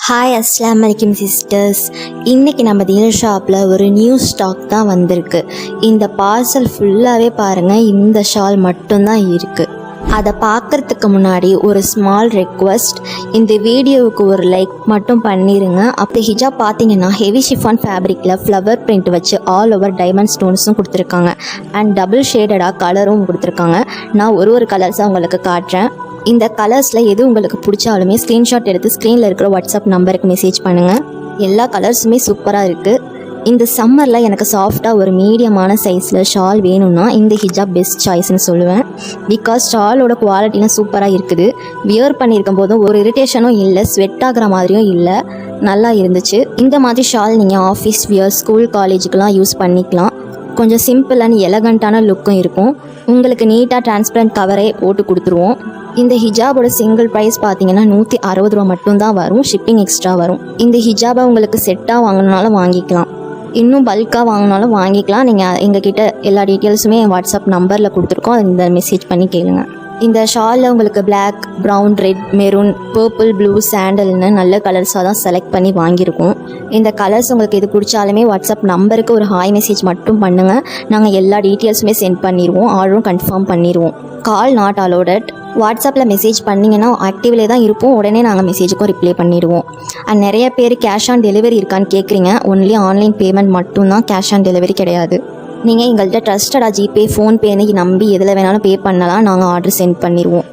Hi அஸ்ஸலாமு அலைக்கும் sisters. இன்றைக்கி நம்ம தீனல் ஷாப்பில் ஒரு நியூ ஸ்டாக் தான் வந்திருக்கு. இந்த பார்சல் ஃபுல்லாகவே பாருங்கள், இந்த ஷால் மட்டும்தான் இருக்குது. அதை பார்க்குறதுக்கு முன்னாடி ஒரு ஸ்மால் ரெக்வஸ்ட், இந்த வீடியோவுக்கு ஒரு லைக் மட்டும் பண்ணிடுங்க. அப்படி ஹிஜாப் பார்த்தீங்கன்னா ஹெவி ஷிஃபான் ஃபேப்ரிக்கில் ஃப்ளவர் பிரிண்ட் வச்சு ஆல் ஓவர் டைமண்ட் ஸ்டோன்ஸும் கொடுத்துருக்காங்க அண்ட் டபுள் ஷேடடாக கலரும் கொடுத்துருக்காங்க. நான் ஒரு கலர்ஸாக உங்களுக்கு காட்டுறேன். இந்த கலர்ஸில் எது உங்களுக்கு பிடிச்சாலுமே ஸ்க்ரீன்ஷாட் எடுத்து ஸ்க்ரீனில் இருக்கிற வாட்ஸ்அப் நம்பருக்கு மெசேஜ் பண்ணுங்கள். எல்லா கலர்ஸுமே சூப்பராக இருக்குது. இந்த சம்மரில் எனக்கு சாஃப்டாக ஒரு மீடியமான சைஸில் ஷால் வேணும்னா இந்த ஹிஜாப் பெஸ்ட் சாய்ஸ்னு சொல்லுவேன். பிகாஸ் ஷாலோட குவாலிட்டிலாம் சூப்பராக இருக்குது. வியர் பண்ணியிருக்கும் போதும் ஒரு இரிட்டேஷனும் இல்லை, ஸ்வெட் ஆகிற மாதிரியும் இல்லை, நல்லா இருந்துச்சு. இந்த மாதிரி ஷால் நீங்கள் ஆஃபீஸ் வியர், ஸ்கூல், காலேஜுக்கெலாம் யூஸ் பண்ணிக்கலாம். கொஞ்சம் சிம்பிள் அண்ட் எலகண்ட்டான லுக்கும் இருக்கும். உங்களுக்கு நீட்டாக டிரான்ஸ்பரண்ட் கவரே போட்டு கொடுத்துருவோம். இந்த ஹிஜாபோட சிங்கிள் ப்ரைஸ் பார்த்தீங்கன்னா 160 ரூபா மட்டும்தான் வரும். ஷிப்பிங் எக்ஸ்ட்ரா வரும். இந்த ஹிஜாபை உங்களுக்கு செட்டாக வாங்கினாலும் வாங்கிக்கலாம், இன்னும் பல்காக வாங்கினாலும் வாங்கிக்கலாம். நீங்கள் எங்ககிட்ட எல்லா டீட்டெயில்ஸுமே வாட்ஸ்அப் நம்பரில் கொடுத்துருக்கோம், இந்த மெசேஜ் பண்ணி கேளுங்க. இந்த ஷாலில் உங்களுக்கு black, brown, red, maroon, purple, blue, சாண்டல்னு நல்ல கலர்ஸாக தான் செலக்ட் பண்ணி வாங்கியிருக்கோம். இந்த கலர்ஸ் உங்களுக்கு எது பிடிச்சாலுமே வாட்ஸ்அப் நம்பருக்கு ஒரு ஹாய் மெசேஜ் மட்டும் பண்ணுங்கள். நாங்கள் எல்லா டீட்டெயில்ஸுமே சென்ட் பண்ணிடுவோம், ஆர்டரும் கன்ஃபார்ம் பண்ணிடுவோம். கால் நாட் அலோடட். வாட்ஸ்அப்பில் மெசேஜ் பண்ணிங்கன்னா ஆக்டிவ்லே தான் இருப்போம், உடனே நாங்கள் மெசேஜுக்கும் ரிப்ளை பண்ணிடுவோம். அண்ட் நிறைய பேர் கேஷ் ஆன் டெலிவரி இருக்கான்னு கேட்குறீங்க. ஒன்லி ஆன்லைன் பேமெண்ட் மட்டும்தான், கேஷ் ஆன் டெலிவரி கிடையாது. நீங்கள் எங்கள்கிட்ட ட்ரஸ்டடாக ஜிபே, ஃபோன்பேன்னு நம்பி எதில் வேணாலும் பே பண்ணலாம், நாங்கள் ஆர்டர் சென்ட் பண்ணிடுவோம்.